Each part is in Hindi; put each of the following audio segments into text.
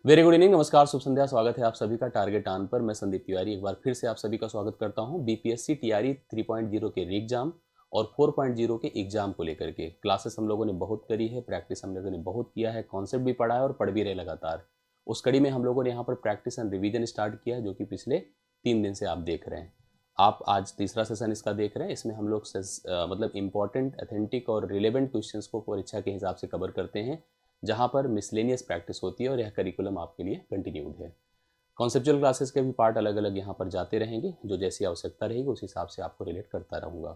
वेरी गुड इवनिंग, नमस्कार, शुभ संध्या। स्वागत है आप सभी का टारगेट ऑन पर। मैं संदीप तिवारी एक बार फिर से आप सभी का स्वागत करता हूं बीपीएससी टीआरई 3.0 के री एग्जाम और 4.0 के एग्जाम को लेकर के। क्लासेस हम लोगों ने बहुत करी है, प्रैक्टिस हम लोगों ने बहुत किया है, कॉन्सेप्ट भी पढ़ा है और पढ़ भी रहे लगातार। उस कड़ी में हम लोगों ने यहाँ पर प्रैक्टिस एंड रिविजन स्टार्ट किया है, जो कि पिछले 3 दिन से आप देख रहे हैं। आप आज तीसरा सेशन इसका देख रहे हैं। इसमें हम लोग मतलब इंपॉर्टेंट, अथेंटिक और रिलेवेंट क्वेश्चंस को परीक्षा के हिसाब से कवर करते हैं, जहां पर मिसलेनियस प्रैक्टिस होती है और यह करिकुलम आपके लिए कंटिन्यूड है। कॉन्सेप्चुअल क्लासेस के भी पार्ट अलग अलग यहाँ पर जाते रहेंगे, जो जैसी आवश्यकता रहेगी उस हिसाब से आपको रिलेट करता रहूँगा।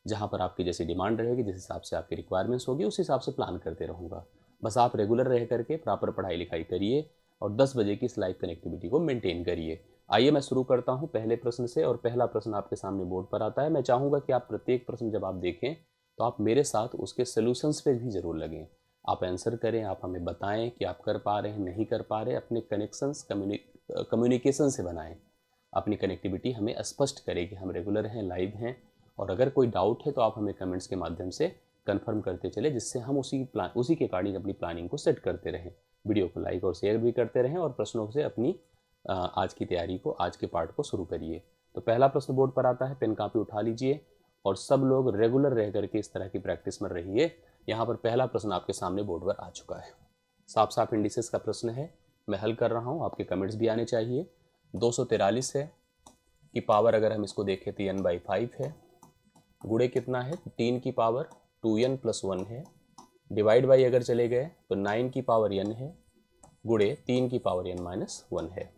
जहाँ पर आपकी जैसी डिमांड रहेगी, जिस हिसाब से आपकी रिक्वायरमेंट्स होगी, उस हिसाब से प्लान करते रहूँगा। बस आप रेगुलर रह करके प्रॉपर पढ़ाई लिखाई करिए और 10 बजे की इस लाइव कनेक्टिविटी को मेंटेन करिए। आइए मैं शुरू करता हूँ पहले प्रश्न से, और पहला प्रश्न आपके सामने बोर्ड पर आता है। मैं चाहूँगा कि आप प्रत्येक प्रश्न जब आप देखें तो आप मेरे साथ उसके सोल्यूशंस पे भी ज़रूर लगें। आप आंसर करें, आप हमें बताएं कि आप कर पा रहे हैं, नहीं कर पा रहे। अपने कनेक्शंस कम्युनिकेशन से बनाएं, अपनी कनेक्टिविटी हमें स्पष्ट करें कि हम रेगुलर हैं, लाइव हैं। और अगर कोई डाउट है तो आप हमें कमेंट्स के माध्यम से कंफर्म करते चले, जिससे हम उसी के अकॉर्डिंग अपनी प्लानिंग को सेट करते रहें। वीडियो को लाइक और शेयर भी करते रहें और प्रश्नों से अपनी आज की तैयारी को, आज के पार्ट को शुरू करिए। तो पहला प्रश्न बोर्ड पर आता है, पेन कापी उठा लीजिए और सब लोग रेगुलर रह करके इस तरह की प्रैक्टिस में रहिए। यहाँ पर पहला प्रश्न आपके सामने बोर्ड पर आ चुका है। साफ साफ इंडिसेस का प्रश्न है, मैं हल कर रहा हूँ, आपके कमेंट्स भी आने चाहिए। 243 है की पावर, अगर हम इसको देखें तो n/5 है। गुणे कितना है? 3 की पावर 2n + 1 है। डिवाइड बाई अगर चले गए तो 9 की पावर n है, गुणे 3 की पावर n-1 है।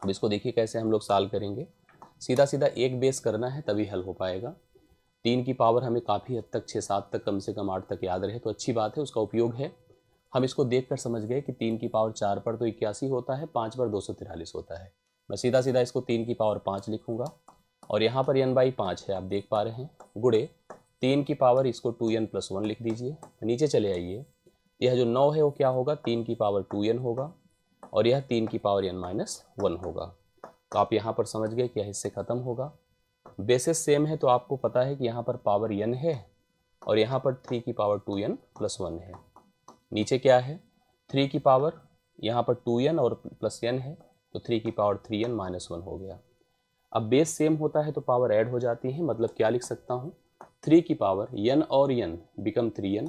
अब इसको देखिए कैसे हम लोग सॉल्व करेंगे। सीधा सीधा एक बेस करना है, तभी हल हो पाएगा। 3 की पावर हमें काफ़ी हद तक 6-7 तक, कम से कम 8 तक याद रहे तो अच्छी बात है, उसका उपयोग है। हम इसको देखकर समझ गए कि 3 की पावर 4 पर तो 81 होता है, 5 पर 243 होता है। मैं सीधा सीधा इसको 3 की पावर 5 लिखूंगा और यहाँ पर n/5 है, आप देख पा रहे हैं। गुणे 3 की पावर, इसको 2n + 1 लिख दीजिए। नीचे चले आइए, यह जो 9 है वो क्या होगा? 3 की पावर 2n होगा और यह 3 की पावर n-1 होगा। तो आप यहाँ पर समझ गए कि यह इससे खत्म होगा। बेसिस सेम है तो आपको पता है कि यहाँ पर पावर n है और यहाँ पर 3 की पावर 2n + 1 है। नीचे क्या है? 3 की पावर, यहाँ पर 2n और प्लस n है तो 3 की पावर 3n-1 हो गया। अब बेस सेम होता है तो पावर ऐड हो जाती है, मतलब क्या लिख सकता हूँ? 3 की पावर n और n बिकम 3n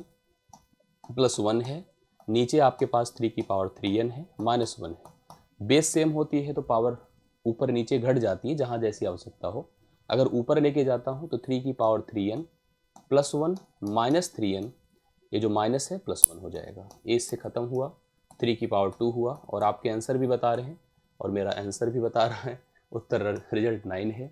+ 1 है। नीचे आपके पास 3 की पावर 3n है, -1 है। बेस सेम होती है तो पावर ऊपर नीचे घट जाती है, जहाँ जैसी आवश्यकता हो। अगर ऊपर लेके जाता हूँ तो 3 की पावर 3n + 1 -3n, ये जो माइनस है +1 हो जाएगा। ए इससे ख़त्म हुआ, 3 की पावर 2 हुआ और आपके आंसर भी बता रहे हैं और मेरा आंसर भी बता रहा है। उत्तर रिजल्ट 9 है।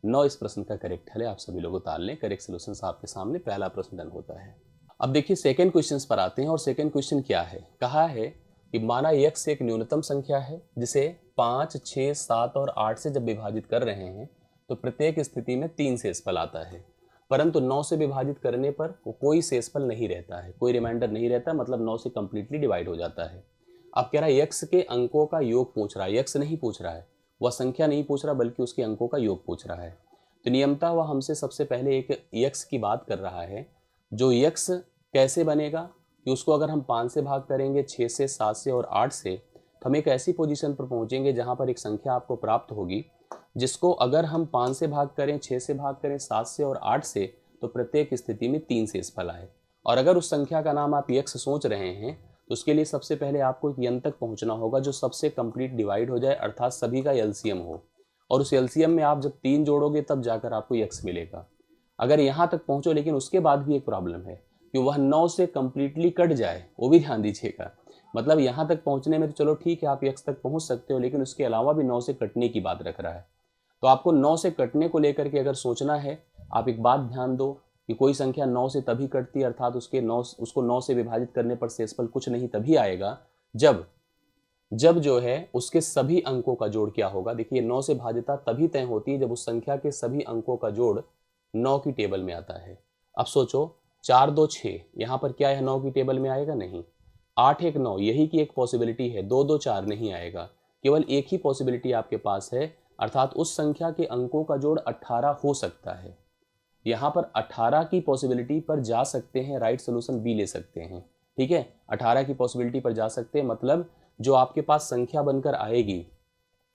9 इस प्रश्न का करेक्ट हल है। आप सभी लोग उतार लें, करेक्ट सोल्यूशन आपके सामने। पहला प्रश्न डन होता है। अब देखिए सेकेंड क्वेश्चन पर आते हैं और सेकेंड क्वेश्चन क्या है? कहा है कि माना x एक न्यूनतम संख्या है जिसे 5, 6, 7 और 8 से जब विभाजित कर रहे हैं तो प्रत्येक स्थिति में 3 शेषफल आता है, परंतु 9 से विभाजित करने पर कोई शेषफल नहीं रहता है, कोई रिमाइंडर नहीं रहता, मतलब 9 से कंप्लीटली डिवाइड हो जाता है। अब कह रहा है x के अंकों का योग पूछ रहा है, x नहीं पूछ रहा है, वह संख्या नहीं पूछ रहा बल्कि उसके अंकों का योग पूछ रहा है। तो नियमतः वह हमसे सबसे पहले एक x की बात कर रहा है। जो x कैसे बनेगा कि उसको अगर हम 5 से भाग करेंगे, 6 से, 7 से और 8 से, तो हम एक ऐसी पोजीशन पर पहुंचेंगे जहां पर एक संख्या आपको प्राप्त होगी जिसको अगर हम 5 से भाग करें, 6 से भाग करें, 7 से और 8 से, तो प्रत्येक स्थिति में 3 शेषफल आए। और अगर उस संख्या का नाम आप x सोच रहे हैं तो उसके लिए सबसे पहले आपको एक n तक पहुंचना होगा जो सबसे कंप्लीट डिवाइड हो जाए, अर्थात सभी का एलसीएम हो। और उस एलसीएम में आप जब 3 जोड़ोगे तब जाकर आपको x मिलेगा। अगर यहाँ तक पहुंचो, लेकिन उसके बाद भी एक प्रॉब्लम है कि वह 9 से कंप्लीटली कट जाए, वो भी ध्यान दीजिएगा। मतलब यहाँ तक पहुँचने में तो चलो ठीक है, आप x तक पहुँच सकते हो, लेकिन उसके अलावा भी 9 से कटने की बात रख रहा है। तो आपको 9 से कटने को लेकर के अगर सोचना है, आप एक बात ध्यान दो कि कोई संख्या 9 से तभी कटती है, अर्थात उसको 9 से विभाजित करने पर शेषफल कुछ नहीं तभी आएगा जब जो है उसके सभी अंकों का जोड़ क्या होगा। देखिए 9 से भाज्यता तभी तय होती है जब उस संख्या के सभी अंकों का जोड़ 9 की टेबल में आता है। अब सोचो 4 2 6, यहाँ पर क्या है 9 की टेबल में आएगा? नहीं। 8 1 9, यही की एक पॉसिबिलिटी है। 2 2 4 नहीं आएगा। केवल एक ही पॉसिबिलिटी आपके पास है, अर्थात उस संख्या के अंकों का जोड़ 18 हो सकता है। यहाँ पर 18 की पॉसिबिलिटी पर जा सकते हैं, राइट सोल्यूशन बी ले सकते हैं। ठीक है, 18 की पॉसिबिलिटी पर जा सकते हैं, मतलब जो आपके पास संख्या बनकर आएगी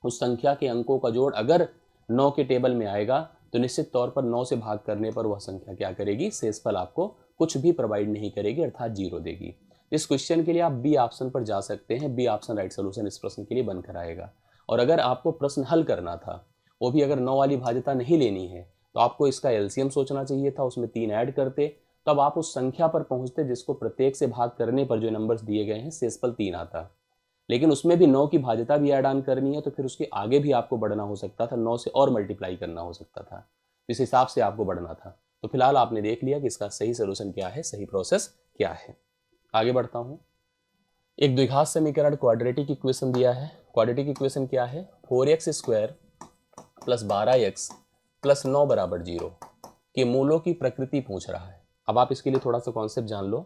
उस संख्या के अंकों का जोड़ अगर 9 के टेबल में आएगा तो निश्चित तौर पर 9 से भाग करने पर वह संख्या क्या करेगी, शेषफल आपको कुछ भी प्रोवाइड नहीं करेगी, अर्थात 0 देगी। इस क्वेश्चन के लिए आप बी ऑप्शन पर जा सकते हैं। बी ऑप्शन राइट सोल्यूशन इस प्रश्न के लिए बनकर आएगा। और अगर आपको प्रश्न हल करना था, वो भी अगर 9 वाली भाज्यता नहीं लेनी है, तो आपको इसका एलसीएम सोचना चाहिए था, उसमें 3 ऐड करते, तब आप उस संख्या पर पहुंचते जिसको प्रत्येक से भाग करने पर जो नंबर्स दिए गए हैं शेषफल 3 आता। लेकिन उसमें भी 9 की भाज्यता भी ऐड ऑन करनी है, तो फिर उसके आगे भी आपको बढ़ना हो सकता था, 9 से और मल्टीप्लाई करना हो सकता था, इस हिसाब से आपको बढ़ना था। तो फिलहाल आपने देख लिया कि इसका सही सोल्यूशन क्या है, सही प्रोसेस क्या है। आगे बढ़ता हूँ। एक द्विघात समीकरण क्वाड्रेटिक इक्वेशन दिया है। क्वाड्रेटिक इक्वेशन क्या है, 4x² प्लस 12x प्लस 9 बराबर 0 के मूलों की प्रकृति पूछ रहा है। अब आप इसके लिए थोड़ा सा कॉन्सेप्ट जान लो।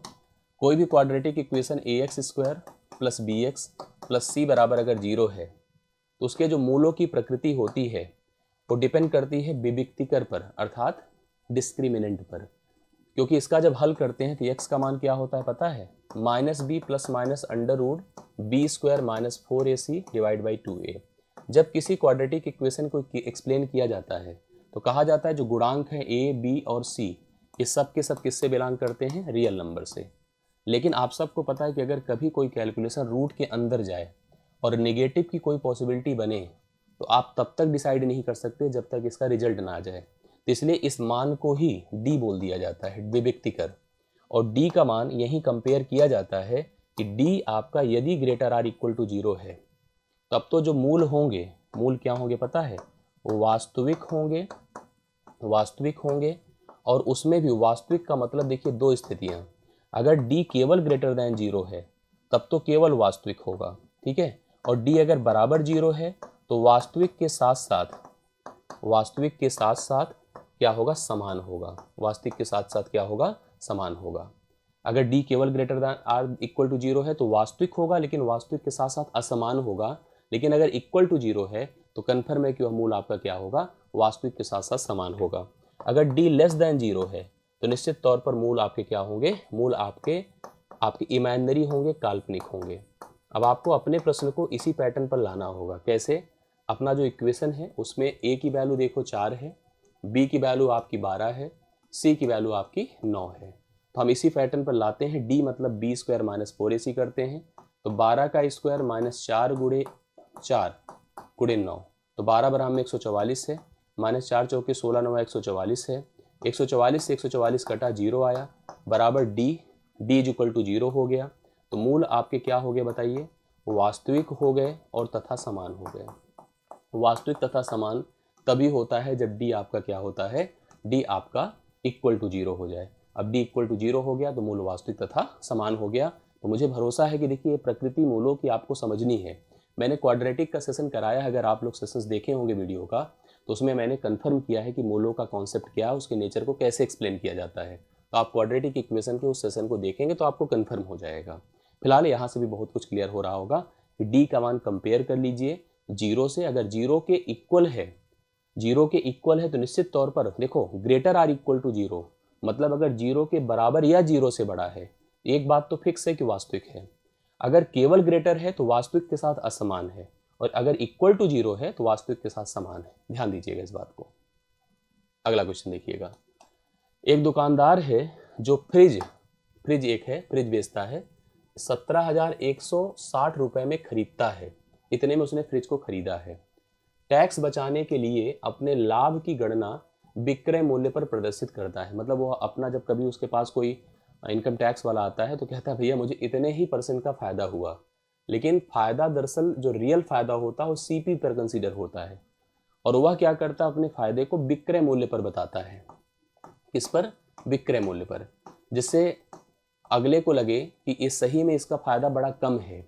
कोई भी quadratic equation ax² plus bx plus c बराबर अगर 0 है तो उसके जो मूलों की प्रकृति होती है वो डिपेंड करती है विविक्तिकर पर, अर्थात डिस्क्रिमिनेंट पर। क्योंकि इसका जब हल करते हैं तो x का मान क्या होता है पता है, -b plus minus under root b² minus 4ac divide by 2a। जब किसी क्वाड्रेटिक इक्वेशन को एक्सप्लेन किया जाता है तो कहा जाता है जो गुणांक है a, b और c, ये सब के सब किससे बिलोंग करते हैं, रियल नंबर से। लेकिन आप सबको पता है कि अगर कभी कोई कैलकुलेशन रूट के अंदर जाए और नेगेटिव की कोई पॉसिबिलिटी बने तो आप तब तक डिसाइड नहीं कर सकते जब तक इसका रिजल्ट ना आ जाए। तो इसलिए इस मान को ही डी बोल दिया जाता है, विविक्तिकर। और डी का मान यही कंपेयर किया जाता है कि डी आपका यदि ग्रेटर आर इक्वल टू 0 है तब तो जो मूल होंगे, मूल क्या होंगे पता है, वो वास्तविक होंगे, वास्तविक होंगे। और उसमें भी वास्तविक का मतलब देखिए 2 स्थितियाँ, अगर d केवल ग्रेटर दैन 0 है तब तो केवल वास्तविक होगा, ठीक है। और d अगर बराबर 0 है तो वास्तविक के साथ साथ, वास्तविक के साथ साथ क्या होगा, समान होगा। वास्तविक के साथ साथ क्या होगा, समान होगा। अगर d केवल greater than r equal to 0 है तो वास्तविक होगा, लेकिन वास्तविक के साथ साथ असमान होगा। लेकिन अगर इक्वल टू 0 है तो कन्फर्म है कि वह मूल आपका क्या होगा, वास्तविक के साथ साथ समान होगा। अगर d लेस दैन 0 है तो निश्चित तौर पर मूल आपके क्या होंगे, मूल आपके इमेजिनरी होंगे, काल्पनिक होंगे। अब आपको अपने प्रश्न को इसी पैटर्न पर लाना होगा। कैसे, अपना जो इक्वेशन है उसमें a की वैल्यू देखो 4 है, b की वैल्यू आपकी 12 है, c की वैल्यू आपकी 9 है। तो हम इसी पैटर्न पर लाते हैं। d मतलब b² माइनस 4ac करते हैं, तो 12 का स्क्वायर माइनस 4 गुणे 9, तो 12 बराबर में 144 है, माइनस 4 चौके 16 9 144 है। 144 से 144 कटा 0 आया, बराबर d इज इक्वल टू 0 हो गया। तो मूल आपके क्या हो गए बताइए, वास्तविक हो गए और तथा समान हो गए। वास्तविक तथा समान तभी होता है जब d आपका क्या होता है, d आपका इक्वल टू 0 हो जाए। अब d इक्वल टू 0 हो गया तो मूल वास्तविक तथा समान हो गया। तो मुझे भरोसा है कि देखिए प्रकृति मूलों की आपको समझनी है। मैंने क्वाड्रेटिक का सेशन कराया है, अगर आप लोग सेशंस देखे होंगे वीडियो का तो उसमें मैंने कंफर्म किया है कि मूलों का कॉन्सेप्ट क्या है, उसके नेचर को कैसे एक्सप्लेन किया जाता है। तो आप क्वाड्रेटिक इक्वेशन के उस सेशन को देखेंगे तो आपको कंफर्म हो जाएगा। फिलहाल यहाँ से भी बहुत कुछ क्लियर हो रहा होगा कि डी का मान कंपेयर कर लीजिए 0 से। अगर 0 के इक्वल है, 0 के इक्वल है तो निश्चित तौर पर देखो ग्रेटर आर इक्वल टू 0, मतलब अगर 0 के बराबर या 0 से बड़ा है, एक बात तो फिक्स है कि वास्तविक है। अगर केवल ग्रेटर है तो वास्तविक के साथ असमान है, और अगर इक्वल टू 0 है तो वास्तविक के साथ समान है। ध्यान दीजिएगा इस बात को। अगला क्वेश्चन देखिएगा। एक दुकानदार है जो फ्रिज एक है, फ्रिज बेचता है, 17,160 रुपए में खरीदता है। इतने में उसने फ्रिज को खरीदा है। टैक्स बचाने के लिए अपने लाभ की गणना विक्रय मूल्य पर प्रदर्शित करता है। मतलब वो अपना जब कभी उसके पास कोई इनकम टैक्स वाला आता है तो कहता है भैया मुझे इतने ही % का फायदा हुआ, लेकिन फायदा दरअसल जो रियल फायदा होता है वो सीपी पर कंसीडर होता है। और वह क्या करता है, अपने फायदे को विक्रय मूल्य पर बताता है। किस पर, विक्रय मूल्य पर, जिससे अगले को लगे कि इस सही में इसका फायदा बड़ा कम है।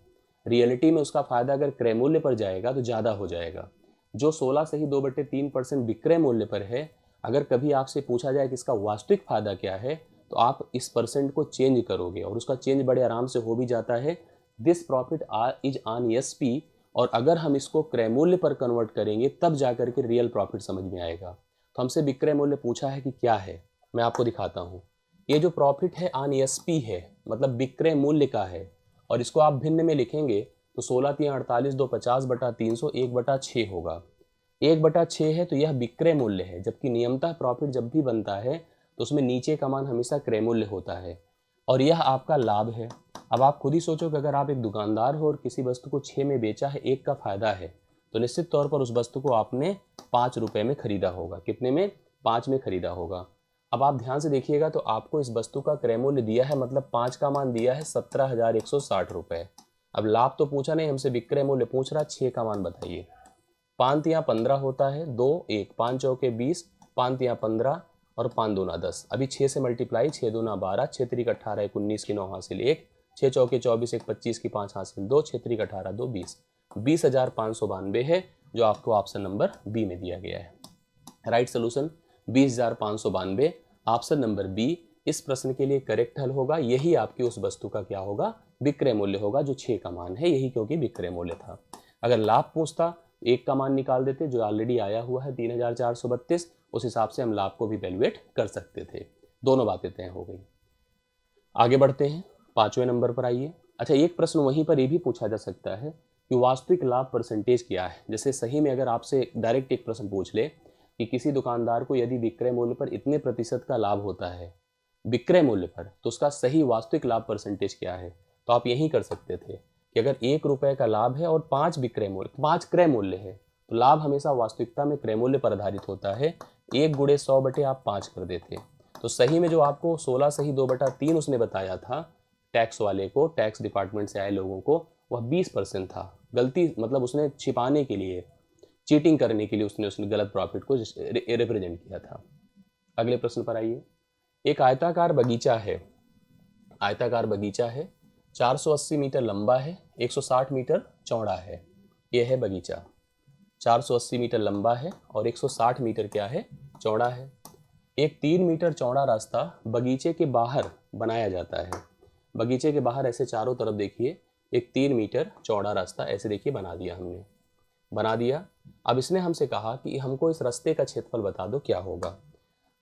रियलिटी में उसका फायदा अगर क्रय मूल्य पर जाएगा तो ज़्यादा हो जाएगा। जो 16 से ही 2/3% विक्रय मूल्य पर है, अगर कभी आपसे पूछा जाए कि इसका वास्तविक फायदा क्या है तो आप इस % को चेंज करोगे, और उसका चेंज बड़े आराम से हो भी जाता है। This profit is on SP, और अगर हम इसको क्रय मूल्य पर कन्वर्ट करेंगे तब जाकर के रियल प्रॉफिट समझ में आएगा। तो हमसे विक्रय मूल्य पूछा है कि क्या है, मैं आपको दिखाता हूँ। ये जो प्रॉफिट है ऑन एसपी है, मतलब विक्रय मूल्य का है, और इसको आप भिन्न में लिखेंगे तो 16 3 48, 2 50 बटा 300, 1/6 होगा। 1/6 है तो यह विक्रय मूल्य है, जबकि नियमतः प्रॉफिट जब भी बनता है तो उसमें नीचे का मान हमेशा क्रय मूल्य होता है और यह आपका लाभ है। अब आप खुद ही सोचो कि अगर आप एक दुकानदार हो और किसी वस्तु को 6 में बेचा है, 1 का फायदा है, तो निश्चित तौर पर उस वस्तु को आपने 5 रुपये में खरीदा होगा। कितने में? 5 में खरीदा होगा। अब आप ध्यान से देखिएगा तो आपको इस वस्तु का क्रय मूल्य दिया है, मतलब 5 का मान दिया है 17,160 रुपये। अब लाभ तो पूछा नहीं हमसे, विक्रय मूल्य पूछ रहा, 6 का मान बताइए। 5 यहाँ 15 होता है, 2 1 5 चौके 20, 5 यहाँ 15 और 5 दूना 10। अभी 6 से मल्टीप्लाई, 6 दूना 12, 6 त्रिक 18, 1 19 की 9 हासिल 1, 6 चौके 24, 1 25 की 5 हासिल 2, 6 त्रिक 18 2 20। 20,592 है जो आपको ऑप्शन नंबर बी में दिया गया है। Right solution 20,592, option number B इस प्रश्न के लिए करेक्ट हल होगा। यही आपकी उस वस्तु का क्या होगा? विक्रय मूल्य होगा, जो 6 का मान है, यही क्योंकि विक्रय मूल्य था। अगर लाभ पूछता 1 का मान निकाल देते, जो ऑलरेडी आया हुआ है 3,432, उस हिसाब से हम लाभ को भी वैल्यूएट कर सकते थे। दोनों बातें तय हो गई। आगे बढ़ते हैं, 5वें नंबर पर आइए। अच्छा, एक प्रश्न वहीं पर यह भी पूछा जा सकता है कि वास्तविक लाभ परसेंटेज क्या है। जैसे सही में अगर आपसे डायरेक्ट एक प्रश्न पूछ ले कि किसी दुकानदार को यदि विक्रय मूल्य पर इतने प्रतिशत का लाभ होता है विक्रय मूल्य पर, तो उसका सही वास्तविक लाभ परसेंटेज क्या है, तो आप यही कर सकते थे कि अगर 1 रुपये का लाभ है और 5 क्रय मूल्य है, तो लाभ हमेशा वास्तविकता में क्रय मूल्य पर आधारित होता है। 1 गुणे 100 बटे आप 5 कर देते। तो सही में जो आपको 16 सही 2/3 उसने बताया था टैक्स वाले को, टैक्स डिपार्टमेंट से आए लोगों को, वह 20% था। गलती मतलब उसने छिपाने के लिए, चीटिंग करने के लिए उसने गलत प्रॉफिट को रिप्रेजेंट किया था। अगले प्रश्न पर आइए। एक आयताकार बगीचा है, 480 मीटर लंबा है, 160 मीटर चौड़ा है। यह है बगीचा, 480 मीटर लंबा है और 160 मीटर क्या है? चौड़ा है। एक 3 मीटर चौड़ा रास्ता बगीचे के बाहर बनाया जाता है। बगीचे के बाहर ऐसे चारों तरफ देखिए, एक 3 मीटर चौड़ा रास्ता ऐसे देखिए बना दिया हमने, बना दिया। अब इसने हमसे कहा कि हमको इस रास्ते का क्षेत्रफल बता दो क्या होगा।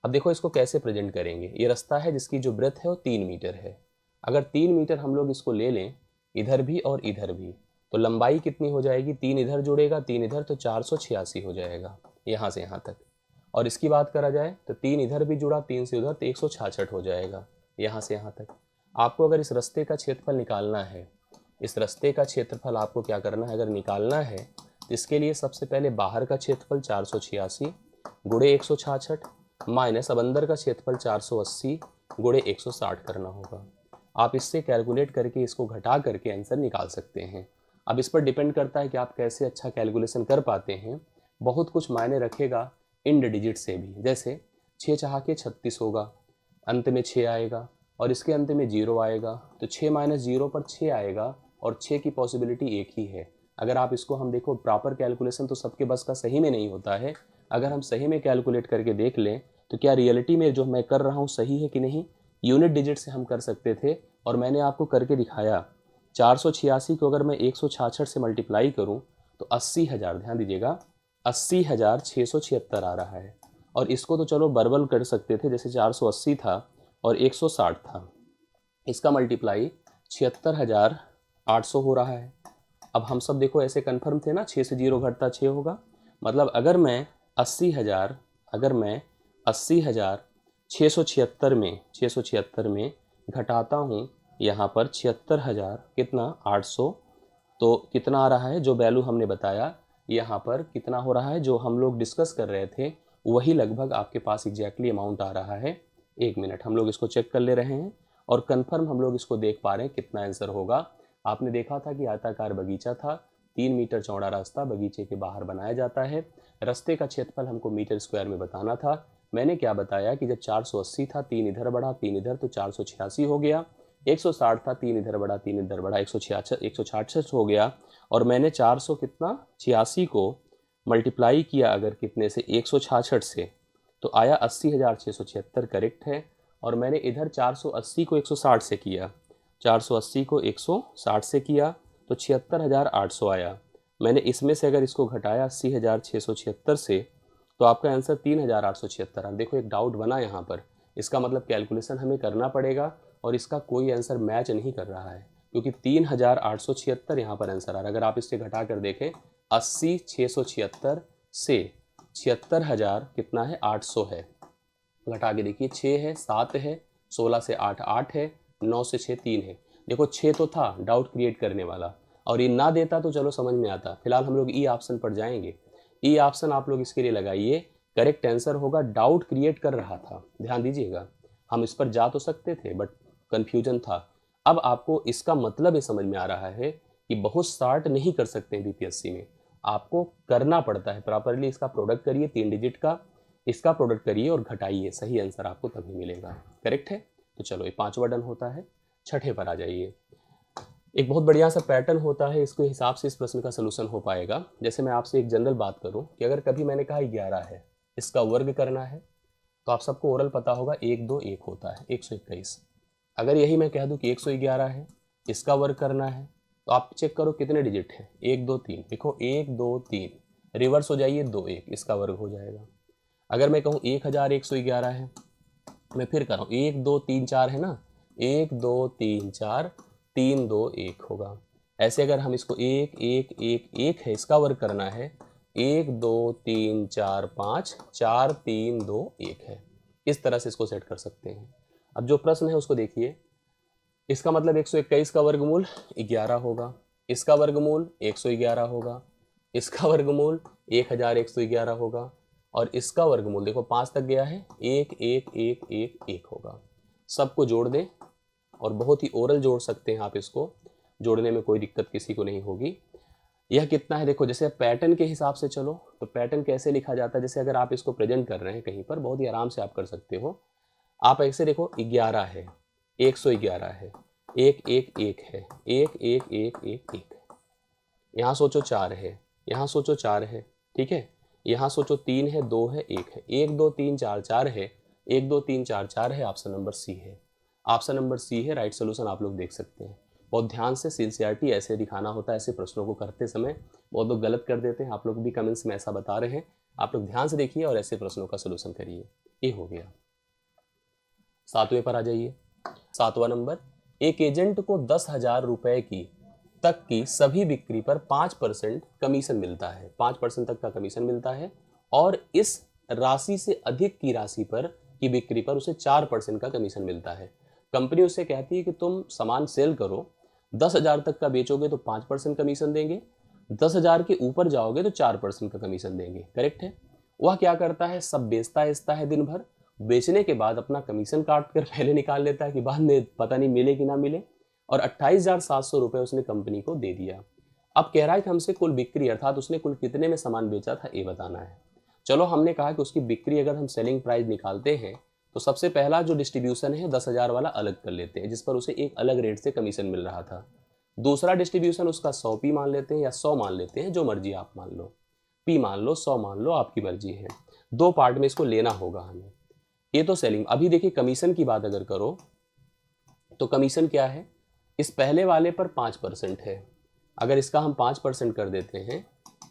अब देखो इसको कैसे प्रेजेंट करेंगे। ये रास्ता है जिसकी जो ब्रेथ है वो 3 मीटर है। अगर 3 मीटर हम लोग इसको ले लें, इधर भी और इधर भी, तो लंबाई कितनी हो जाएगी? 3 इधर जुड़ेगा, 3 इधर, तो 486 हो जाएगा यहाँ से यहाँ तक। और इसकी बात करा जाए तो 3 इधर भी जुड़ा, 3 से उधर, तो 166 हो जाएगा यहाँ से यहाँ तक। आपको अगर इस रास्ते का क्षेत्रफल निकालना है, इस रास्ते का क्षेत्रफल आपको क्या करना है अगर निकालना है, तो इसके लिए सबसे पहले बाहर का क्षेत्रफल 486 गुणे 166 माइनस अब अंदर का क्षेत्रफल 480 गुणे 160 करना होगा। आप इससे कैलकुलेट करके इसको घटा करके आंसर निकाल सकते हैं। अब इस पर डिपेंड करता है कि आप कैसे अच्छा कैलकुलेशन कर पाते हैं। बहुत कुछ मायने रखेगा इंड डिजिट से भी, जैसे 6 चाह के 36 होगा, अंत में 6 आएगा और इसके अंत में 0 आएगा, तो 6 माइनस 0 पर 6 आएगा और 6 की पॉसिबिलिटी एक ही है। अगर आप इसको हम देखो प्रॉपर कैलकुलेशन तो सबके बस का सही में नहीं होता है। अगर हम सही में कैलकुलेट करके देख लें तो क्या रियलिटी में जो मैं कर रहा हूँ सही है कि नहीं। यूनिट डिजिट से हम कर सकते थे और मैंने आपको करके दिखाया। 486 को अगर मैं 166 से मल्टीप्लाई करूँ तो 80,000, ध्यान दीजिएगा, 80,676 आ रहा है। और इसको तो चलो बर्बल कर सकते थे, जैसे 480 था और 160 था, इसका मल्टीप्लाई 76,800 हो रहा है। अब हम सब देखो ऐसे कन्फर्म थे ना, 6 से 0 घटता 6 होगा। मतलब अगर मैं 80,676 में घटाता हूँ यहाँ पर 76,000 कितना 800, तो कितना आ रहा है जो वैल्यू हमने बताया यहाँ पर कितना हो रहा है, जो हम लोग डिस्कस कर रहे थे वही लगभग आपके पास एग्जैक्टली अमाउंट आ रहा है। 1 मिनट हम लोग इसको चेक कर ले रहे हैं और कंफर्म हम लोग इसको देख पा रहे हैं कितना आंसर होगा। आपने देखा था कि आयताकार बगीचा था, 3 मीटर चौड़ा रास्ता बगीचे के बाहर बनाया जाता है। रास्ते का क्षेत्रफल हमको मीटर स्क्वायर में बताना था। मैंने क्या बताया कि जब 480 था, 3 इधर बढ़ा 3 इधर, तो 486 हो गया। 160 था, 3 इधर बढ़ा 3 इधर बढ़ा, 166 हो गया। और मैंने 486 को मल्टीप्लाई किया अगर कितने से, 166 से, तो आया 80,676 करेक्ट है। और मैंने इधर 480 को 160 से किया, 480 को 160 से किया तो 76,800 आया। मैंने इसमें से अगर इसको घटाया 80,676 से, तो आपका आंसर 3,876 है। देखो एक डाउट बना यहाँ पर, इसका मतलब कैलकुलेशन हमें करना पड़ेगा और इसका कोई आंसर मैच नहीं कर रहा है। क्योंकि 3876 यहाँ पर आंसर आ रहा है। अगर आप इससे घटा कर देखें 80,676 से 76,000 कितना है 800 है, घटा के देखिए 6 है 7 है 16 से 8 8 है 9 से 6 3 है। देखो 6 तो था डाउट क्रिएट करने वाला, और ये ना देता तो चलो समझ में आता। फिलहाल हम लोग ई ऑप्शन पर जाएंगे। ई ऑप्शन आप लोग इसके लिए लगाइए, करेक्ट आंसर होगा डाउट क्रिएट कर रहा था। ध्यान दीजिएगा, हम इस पर जा तो सकते थे बट कन्फ्यूजन था। अब आपको इसका मतलब ये समझ में आ रहा है कि बहुत शार्ट नहीं कर सकते हैं बीपीएससी में, आपको करना पड़ता है प्रॉपरली। इसका प्रोडक्ट करिए 3 डिजिट का, इसका प्रोडक्ट करिए और घटाइए, सही आंसर आपको तभी मिलेगा। करेक्ट है। तो चलो ये 5वां डन होता है। छठे पर आ जाइए। एक बहुत बढ़िया सा पैटर्न होता है, इसके हिसाब से इस प्रश्न का सलूशन हो पाएगा। जैसे मैं आपसे एक जनरल बात करूं कि अगर कभी मैंने कहा 11 है, इसका वर्ग करना है, तो आप सबको ओरल पता होगा 1 2 1 होता है 121। अगर यही मैं कह दूं कि 111 है, इसका वर्ग करना है, तो आप चेक करो कितने डिजिट है 1 2 3। देखो 1 2 3 रिवर्स हो जाइए 2 1, इसका वर्ग हो जाएगा। अगर मैं कहूँ 1111 है, मैं फिर कर रहा हूँ 1 2 3 4 है ना, 1 2 3 4 3 2 1 होगा। ऐसे अगर हम इसको 1 1 1 1 है, इसका वर्ग करना है 1 2 3 4 5 4 3 2 1 है। इस तरह से इसको सेट कर सकते हैं। अब जो प्रश्न है उसको देखिए, इसका मतलब 121 का वर्गमूल 11 होगा, इसका वर्गमूल 111 होगा, इसका वर्गमूल 1111 होगा, और इसका वर्गमूल देखो 5 तक गया है 1 1 1 1 1 होगा। सबको जोड़ दें, और बहुत ही ओरल जोड़ सकते हैं आप, इसको जोड़ने में कोई दिक्कत किसी को नहीं होगी। यह कितना है देखो, जैसे पैटर्न के हिसाब से चलो तो पैटर्न कैसे लिखा जाता है। जैसे अगर आप इसको प्रेजेंट कर रहे हैं कहीं पर, बहुत ही आराम से आप कर सकते हो। आप ऐसे देखो 11 है 111 है 1 1 1 है 1 1 1 1 1, यहाँ सोचो 4 है, यहाँ सोचो 4 है, ठीक है, यहाँ सोचो 3 है 2 है 1 है, 1 2 3 4 4 है, 1 2 3 4 4 है। ऑप्शन नंबर सी है, ऑप्शन नंबर सी है राइट सोल्यूशन। आप लोग देख सकते हैं। बहुत ध्यान से सिंसियरिटी ऐसे दिखाना होता है, ऐसे प्रश्नों को करते समय। बहुत लोग गलत कर देते हैं, आप लोग भी कमेंट्स में ऐसा बता रहे हैं। आप लोग ध्यान से देखिए और ऐसे प्रश्नों का सोल्यूशन करिए। ये हो गया। 7वें पर आ जाइए। 7वां नंबर, एक एजेंट को 10,000 रुपए की तक की सभी बिक्री पर 5% कमीशन मिलता है, 5% तक का कमीशन मिलता है, और इस राशि से अधिक की राशि पर की बिक्री पर उसे 4% का कमीशन मिलता है। कंपनी उससे कहती है कि तुम सामान सेल करो, 10,000 तक का बेचोगे तो 5% कमीशन देंगे, 10,000 के ऊपर जाओगे तो 4% का कमीशन देंगे। करेक्ट है। वह क्या करता है, सब बेचता है दिन भर, बेचने के बाद अपना कमीशन काट कर पहले निकाल लेता है कि बाद में पता नहीं मिले कि ना मिले, और 28,700 रुपये उसने कंपनी को दे दिया। अब कह रहा है कि हमसे कुल बिक्री अर्थात उसने कुल कितने में सामान बेचा था ये बताना है। चलो हमने कहा कि उसकी बिक्री अगर हम सेलिंग प्राइस निकालते हैं तो सबसे पहला जो डिस्ट्रीब्यूशन है 10,000 वाला अलग कर लेते हैं, जिस पर उसे एक अलग रेट से कमीशन मिल रहा था। दूसरा डिस्ट्रीब्यूशन उसका 100 पी मान लेते हैं या 100 मान लेते हैं, जो मर्जी आप मान लो, पी मान लो 100 मान लो, आपकी मर्जी है। 2 पार्ट में इसको लेना होगा हमें। ये तो सेलिंग। अभी देखिए कमीशन की बात अगर करो तो कमीशन क्या है, इस पहले वाले पर 5% है। अगर इसका हम 5% कर देते हैं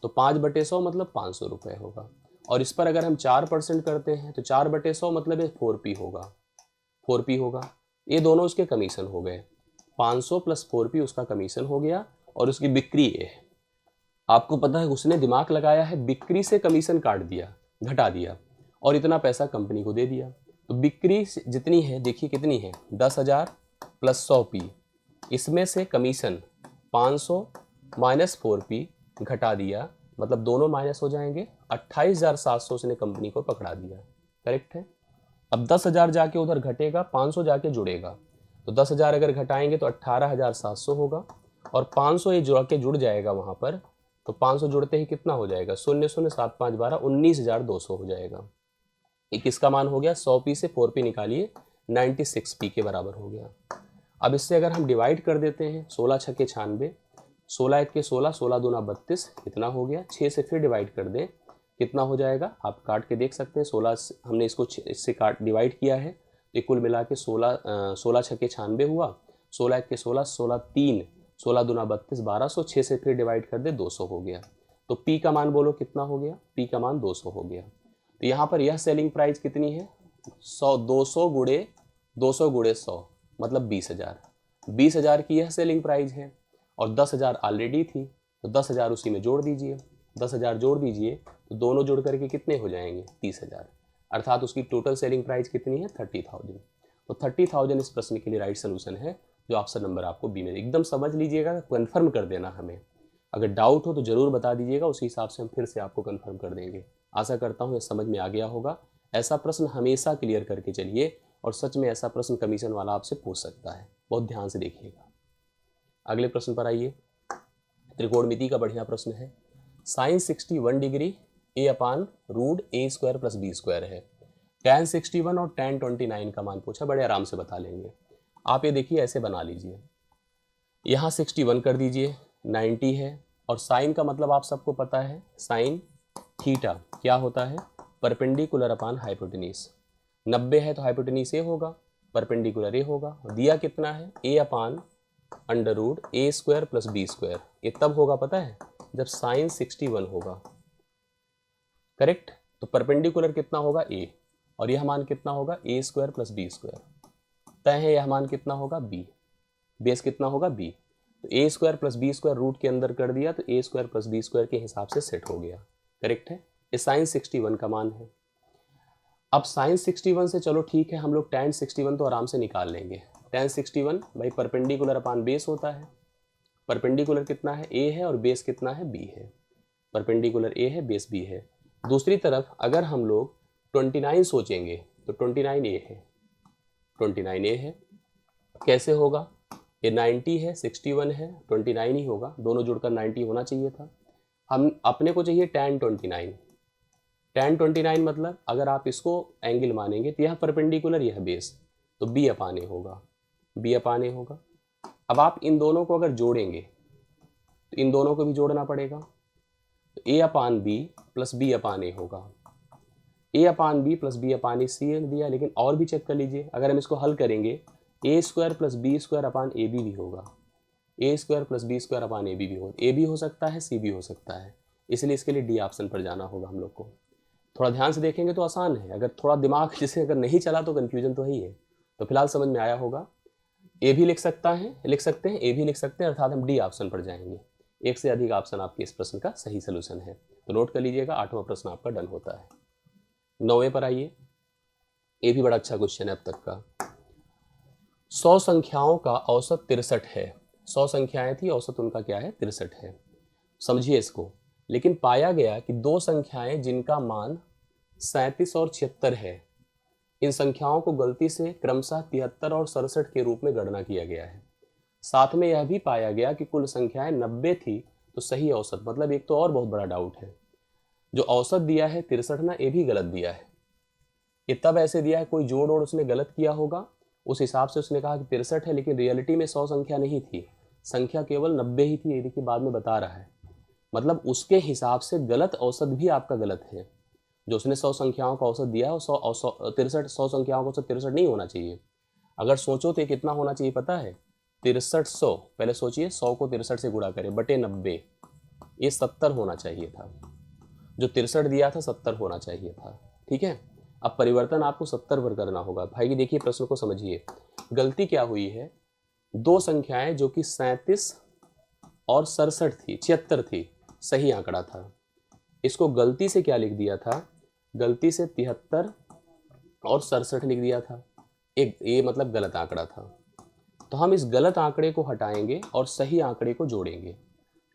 तो 5/100 मतलब 500 रुपये होगा, और इस पर अगर हम 4% करते हैं तो 4/100 मतलब 4p होगा, 4p होगा। ये दोनों उसके कमीशन हो गए, 500 + 4p उसका कमीशन हो गया, और उसकी बिक्री ये है। आपको पता है उसने दिमाग लगाया है, बिक्री से कमीशन काट दिया, घटा दिया, और इतना पैसा कंपनी को दे दिया। तो बिक्री जितनी है देखिए कितनी है, 10,000 + 100p, इसमें से कमीशन 500 - 4p घटा दिया, मतलब दोनों माइनस हो जाएंगे, 28,700 उसने कंपनी को पकड़ा दिया। करेक्ट है। अब 10,000 जाके उधर घटेगा, 500 जाके जुड़ेगा, तो 10,000 अगर घटाएंगे तो 18,700 होगा, और 500 ये जुड़ के जुड़ जाएगा वहाँ पर, तो 500 जुड़ते ही कितना हो जाएगा, 0 0 7 5 12 19,200 हो जाएगा। ये किसका मान हो गया, 100p से 4p निकालिए, 96p के बराबर हो गया। अब इससे अगर हम डिवाइड कर देते हैं, 16 × 6 = 96, 16 × 1 = 16, 16 × 2 = 32, कितना हो गया, 6 से फिर डिवाइड कर दें, कितना हो जाएगा, आप काट के देख सकते हैं। 16 हमने इसको इससे काट डिवाइड किया है, तो कुल मिला के 16 × 6 = 96 हुआ, 16 × 1 = 16, 16 3, 16 × 2 = 32, 1200, 6 से फिर डिवाइड कर दे, 200 हो गया। तो पी का मान बोलो कितना हो गया, पी का मान 200 हो गया। तो यहाँ पर यह सेलिंग प्राइस कितनी है, 200 × 100 मतलब 20,000, 20,000 की यह सेलिंग प्राइस है और 10,000 ऑलरेडी थी, तो 10,000 उसी में जोड़ दीजिए, 10,000 जोड़ दीजिए तो दोनों जोड़ करके कितने हो जाएंगे 30,000, अर्थात उसकी टोटल सेलिंग प्राइस कितनी है 30,000। तो 30,000 इस प्रश्न के लिए राइट सोल्यूशन है, जो ऑप्शन नंबर आपको बी में। एकदम समझ लीजिएगा, कन्फर्म कर देना हमें, अगर डाउट हो तो ज़रूर बता दीजिएगा, उसी हिसाब से हम फिर से आपको कन्फर्म कर देंगे। आशा करता हूँ ये समझ में आ गया होगा। ऐसा प्रश्न हमेशा क्लियर करके चलिए, और सच में ऐसा प्रश्न कमीशन वाला आपसे पूछ सकता है, बहुत ध्यान से देखिएगा। अगले प्रश्न पर आइए, त्रिकोणमिति का बढ़िया प्रश्न है। साइन 61 डिग्री a/√a² + b² है। tan 61 और tan 29 का मान पूछा, बड़े आराम से बता लेंगे। आप ये देखिए ऐसे बना लीजिए, यहाँ 61 कर दीजिए, 90 है, और साइन का मतलब आप सबको पता है, साइन थीटा क्या होता है, परपेंडिकुलर अपॉन हाइपोटेन्यूज। 90 है तो हाइपोटेन्यूज ए होगा, परपेंडिकुलर ए होगा। दिया कितना है, a/√a² + b²। ये तब होगा पता है जब साइन 61 होगा, करेक्ट। तो परपेंडिकुलर कितना होगा a, और यह मान कितना होगा a² + b²। तय है यह मान कितना होगा b, बेस कितना होगा b। तो a² + b² रूट के अंदर कर दिया तो a² + b² के हिसाब से सेट हो गया, करेक्ट है। ये साइन 61 का मान है। अब साइन 61 से चलो ठीक है, हम लोग tan 61 तो आराम से निकाल लेंगे। tan 61 भाई परपेंडिकुलर अपॉन बेस होता है, परपेंडिकुलर कितना है a है और बेस कितना है b है, परपेंडिकुलर a है बेस b है। दूसरी तरफ अगर हम लोग 29 सोचेंगे तो 29a है, 29a है, कैसे होगा, ये 90 है, 61 है, 29 ही होगा, दोनों जुड़कर 90 होना चाहिए था। हम अपने को चाहिए tan 29, tan 29 मतलब अगर आप इसको एंगल मानेंगे तो यह परपेंडिकुलर यह बेस, तो b/a होगा, b/a होगा। अब आप इन दोनों को अगर जोड़ेंगे तो इन दोनों को भी जोड़ना पड़ेगा, तो a/b + b/a होगा। a/b + b/a सी दिया, लेकिन और भी चेक कर लीजिए, अगर हम इसको हल करेंगे a² + b² भी होगा, a² + b² भी होगा, a भी हो सकता है c भी हो सकता है, इसलिए इसके लिए डी ऑप्शन पर जाना होगा हम लोग को। थोड़ा ध्यान से देखेंगे तो आसान है, अगर थोड़ा दिमाग जैसे अगर नहीं चला तो कन्फ्यूजन तो ही है। तो फिलहाल समझ में आया होगा, ए भी लिख सकते हैं, ए भी लिख सकते हैं, अर्थात हम डी ऑप्शन पर जाएंगे। एक से अधिक ऑप्शन आपके इस प्रश्न का सही सोल्यूशन है, तो नोट कर लीजिएगा। 8वां प्रश्न आपका डन होता है। 9वें पर आइए, ये भी बड़ा अच्छा क्वेश्चन है अब तक का। 100 संख्याओं का औसत 63 है, 100 संख्याएं थी, औसत उनका क्या है 63 है, समझिए इसको। लेकिन पाया गया कि दो संख्याएं जिनका मान 37 और 76 है, इन संख्याओं को गलती से क्रमशः 73 और 67 के रूप में गणना किया गया है। साथ में यह भी पाया गया कि कुल संख्याएं 90 थी, तो सही औसत, मतलब एक तो और बहुत बड़ा डाउट है, जो औसत दिया है 63 ना, ये भी गलत दिया है। ये तब ऐसे दिया है, कोई जोड़ और उसने गलत किया होगा, उस हिसाब से उसने कहा कि 63 है, लेकिन रियलिटी में 100 संख्या नहीं थी, संख्या केवल 90 ही थी। ये देखिए बाद में बता रहा है, मतलब उसके हिसाब से गलत औसत भी आपका गलत है। जो उसने 100 संख्याओं का औसत दिया है, 100 संख्याओं का औसत 63 नहीं होना चाहिए। अगर सोचो तो कितना होना चाहिए पता है, 6300, पहले सोचिए 100 को 63 से गुणा करें बटे 90, ये 70 होना चाहिए था। जो 63 दिया था 70 होना चाहिए था, ठीक है। अब परिवर्तन आपको 70 पर करना होगा। भाई देखिए प्रश्न को समझिए, गलती क्या हुई है, दो संख्याएं जो कि 37 और 67 थी, 76 थी, सही आंकड़ा था, इसको गलती से क्या लिख दिया था, गलती से 73 और 67 लिख दिया था। एक ये मतलब गलत आंकड़ा था। तो हम इस गलत आंकड़े को हटाएंगे और सही आंकड़े को जोड़ेंगे।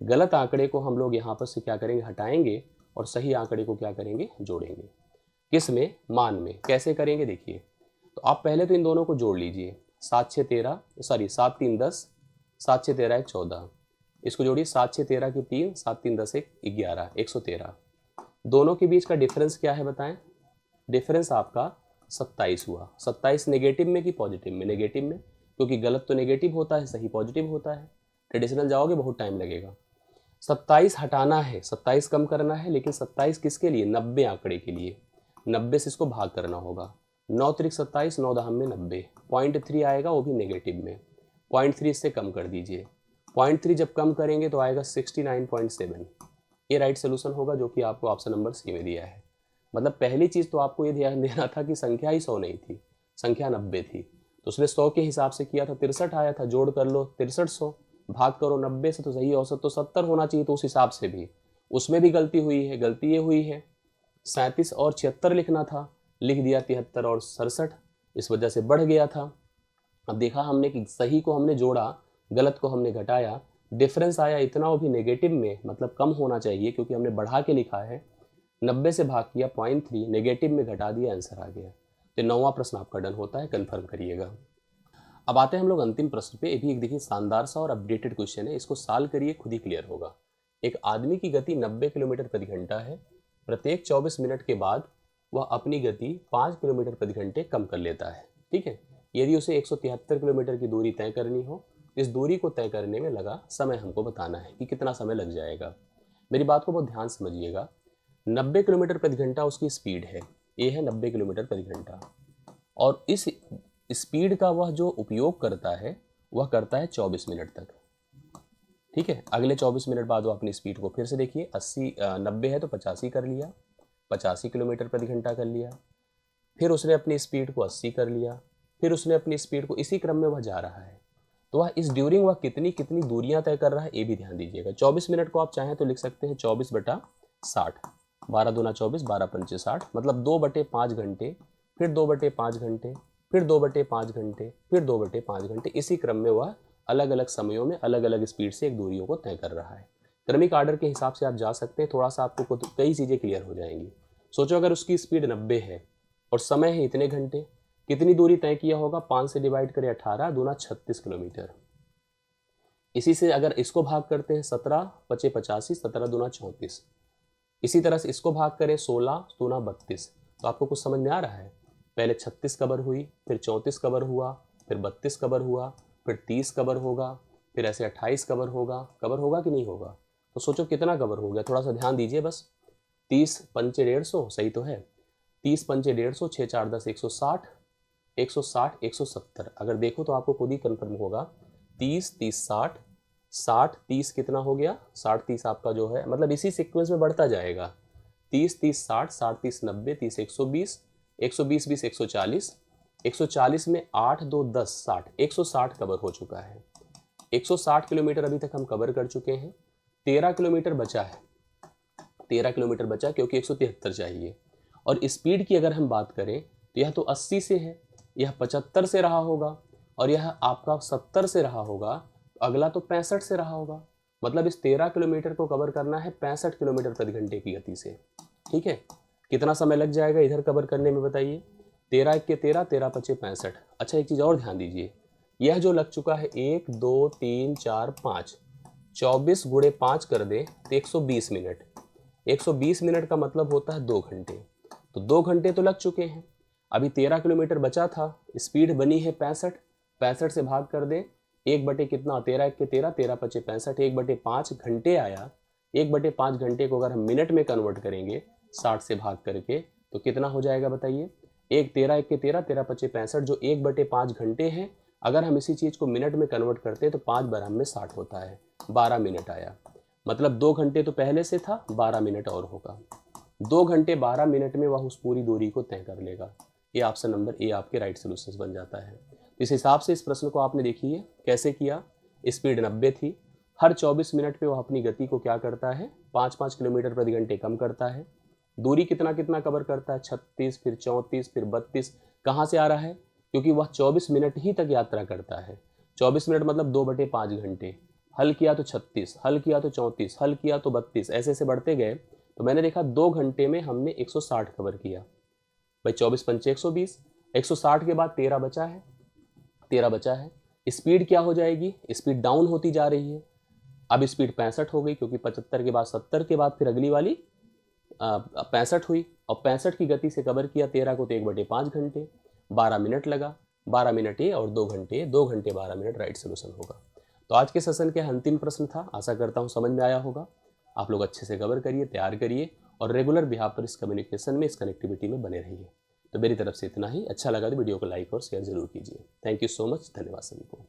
गलत आंकड़े को हम लोग यहाँ पर से क्या करेंगे, हटाएंगे, और सही आंकड़े को क्या करेंगे, जोड़ेंगे। किस में, मान में। कैसे करेंगे देखिए, तो आप पहले तो इन दोनों को जोड़ लीजिए, 7 6 13, सॉरी 7 3 10, 7 6 13 1 14, इसको जोड़िए, 7 6 13 की 3, 7 3 10 1 11, 113। दोनों के बीच का डिफरेंस क्या है बताएं, डिफरेंस आपका 27 हुआ। 27 नेगेटिव में कि पॉजिटिव में, नेगेटिव में, क्योंकि गलत तो नेगेटिव होता है, सही पॉजिटिव होता है। ट्रेडिशनल जाओगे बहुत टाइम लगेगा। 27 हटाना है, 27 कम करना है, लेकिन 27 किसके लिए, 90 आंकड़े के लिए। 90 से इसको भाग करना होगा, 9 त्रिक 27, 9 दहम में 90, 0.3 आएगा, वो भी नेगेटिव में, 0.3 इससे कम कर दीजिए। 0.3 जब कम करेंगे तो आएगा 69.7। ये राइट सोल्यूशन होगा, जो कि आपको ऑप्शन नंबर सी में दिया है। मतलब पहली चीज़ तो आपको ये ध्यान देना था कि संख्या ही 100 नहीं थी, संख्या 90 थी। तो उसने 100 के हिसाब से किया था, 63 आया था, जोड़ कर लो 6300, भाग करो 90 से, तो सही औसत तो 70 होना चाहिए। तो उस हिसाब से भी उसमें भी गलती हुई है। गलती ये हुई है 37 और 76 लिखना था, लिख दिया 73 और 67, इस वजह से बढ़ गया था। अब देखा हमने कि सही को हमने जोड़ा, गलत को हमने घटाया, डिफरेंस आया इतना, वो भी नेगेटिव में, मतलब कम होना चाहिए क्योंकि हमने बढ़ा के लिखा है। 90 से भाग किया 0.3, नेगेटिव में घटा दिया, आंसर आ गया। तो 9वां प्रश्न आपका डन होता है, कंफर्म करिएगा। अब आते हैं हम लोग अंतिम प्रश्न पे। ये भी एक देखिए शानदार सा और अपडेटेड क्वेश्चन है, इसको सॉल्व करिए, खुद ही क्लियर होगा। एक आदमी की गति 90 किलोमीटर प्रति घंटा है। प्रत्येक 24 मिनट के बाद वह अपनी गति 5 किलोमीटर प्रति घंटे कम कर लेता है। ठीक है, यदि उसे 173 किलोमीटर की दूरी तय करनी हो, इस दूरी को तय करने में लगा समय हमको बताना है कि कितना समय लग जाएगा। मेरी बात को बहुत ध्यान समझिएगा। 90 किलोमीटर प्रति घंटा उसकी स्पीड है, ये है 90 किलोमीटर प्रति घंटा, और इस स्पीड का वह जो उपयोग करता है वह करता है 24 मिनट तक। ठीक है, अगले 24 मिनट बाद वो अपनी स्पीड को फिर से देखिए, 90 है तो 85 कर लिया, 85 किलोमीटर प्रति घंटा कर लिया, फिर उसने अपनी स्पीड को 80 कर लिया, फिर उसने अपनी स्पीड को, इसी क्रम में वह जा रहा है। तो वह इस ड्यूरिंग वह कितनी कितनी दूरियां तय कर रहा है, ये भी ध्यान दीजिएगा। 24 मिनट को आप चाहें तो लिख सकते हैं 24/60, 12 दूना 24, 12 पंचे 60, मतलब 2/5 घंटे, फिर 2/5 घंटे, फिर 2/5 घंटे, फिर 2/5 घंटे, इसी क्रम में वह अलग अलग समयों में अलग अलग स्पीड से एक दूरियों को तय कर रहा है। क्रमिक आर्डर के हिसाब से आप जा सकते हैं, थोड़ा सा आपको कई चीज़ें क्लियर हो जाएंगी। सोचो अगर उसकी स्पीड 90 है और समय है इतने घंटे, कितनी दूरी तय किया होगा, 5 से डिवाइड करें 18 दूना 36 किलोमीटर। इसी से अगर इसको भाग करते हैं 17 पचे 85, 17 दूना 34, इसी तरह से इसको भाग करें 16 दूना 32। तो आपको कुछ समझ में आ रहा है, पहले 36 कवर हुई, फिर 34 कवर हुआ, फिर 32 कवर हुआ, फिर 30 कवर होगा, फिर ऐसे 28 कवर होगा कि नहीं होगा। तो सोचो कितना कवर हो गया, थोड़ा सा ध्यान दीजिए बस। 30 पंचे 150, सही तो है, 30 पंचे 150, 6 4 10, 160, 160, 170। अगर देखो तो आपको खुद ही कन्फर्म होगा, 30 30 60, 60 30 कितना हो गया, 60 30 आपका जो है, मतलब इसी सीक्वेंस में बढ़ता जाएगा। 30 30 60, 60 30 90, 30 120, 120 20 140, 140 में 8 2 10 60, 160 कवर हो चुका है। 160 किलोमीटर अभी तक हम कवर कर चुके हैं। 13 किलोमीटर बचा है, 13 किलोमीटर बचा क्योंकि 173 चाहिए। और स्पीड की अगर हम बात करें तो यह तो 80 से है, यह 75 से रहा होगा, और यह आपका 70 से रहा होगा, अगला तो 65 से रहा होगा। मतलब इस 13 किलोमीटर को कवर करना है 65 किलोमीटर प्रति घंटे की गति से। ठीक है, कितना समय लग जाएगा इधर कवर करने में बताइए। 13 1 के 13, 13 पचे 65। अच्छा एक चीज़ और ध्यान दीजिए, यह जो लग चुका है 1 2 3 4 5, 24 गुणे 5 कर दें तो 120 मिनट। 120 मिनट का मतलब होता है 2 घंटे। तो 2 घंटे तो लग चुके हैं। अभी 13 किलोमीटर बचा था, स्पीड बनी है 65, 65 से भाग कर दें, 1 बटे कितना, 13 1 के 13, 13 पचे 65, 1/5 घंटे आया। 1/5 घंटे को अगर हम मिनट में कन्वर्ट करेंगे 60 से भाग करके तो कितना हो जाएगा बताइए। 13 1 के 13, 13 पचे 65, जो 1/5 घंटे हैं, अगर हम इसी चीज़ को मिनट में कन्वर्ट करते हैं तो 5 बराम में 60 होता है, 12 मिनट आया। मतलब 2 घंटे तो पहले से था, 12 मिनट और होगा। 2 घंटे 12 मिनट में वह उस पूरी दूरी को तय कर लेगा। ये ऑप्शन नंबर ए आपके राइट सोल्यूशन बन जाता है। तो इस हिसाब से इस प्रश्न को आपने देखिए कैसे किया। स्पीड 90 थी, हर 24 मिनट पे वह अपनी गति को क्या करता है, 5-5 किलोमीटर प्रति घंटे कम करता है। दूरी कितना कितना कवर करता है, 36, फिर 34, फिर 32। कहाँ से आ रहा है, क्योंकि वह 24 मिनट ही तक यात्रा करता है। 24 मिनट मतलब 2/5 घंटे। हल किया तो 36, हल किया तो 34, हल किया तो 32, ऐसे ऐसे बढ़ते गए। तो मैंने देखा 2 घंटे में हमने 160 कवर किया। भाई 24 पंचे 120, 160 के बाद 13 बचा है, 13 बचा है। स्पीड क्या हो जाएगी, स्पीड डाउन होती जा रही है। अब स्पीड 65 हो गई, क्योंकि 75 के बाद 70 के बाद फिर अगली वाली 65 हुई, और 65 की गति से कवर किया 13 को, तो 1/5 घंटे, 12 मिनट लगा। 12 मिनट ये और 2 घंटे, 2 घंटे 12 मिनट राइट सोल्यूशन होगा। तो आज के सेशन के अंतिम प्रश्न था, आशा करता हूँ समझ में आया होगा। आप लोग अच्छे से कवर करिए, तैयार करिए, और रेगुलर बिहार पर इस कम्युनिकेशन में, इस कनेक्टिविटी में बने रहिए। तो मेरी तरफ से इतना ही। अच्छा लगा तो वीडियो को लाइक और शेयर जरूर कीजिए। थैंक यू सो मच, धन्यवाद सभी को।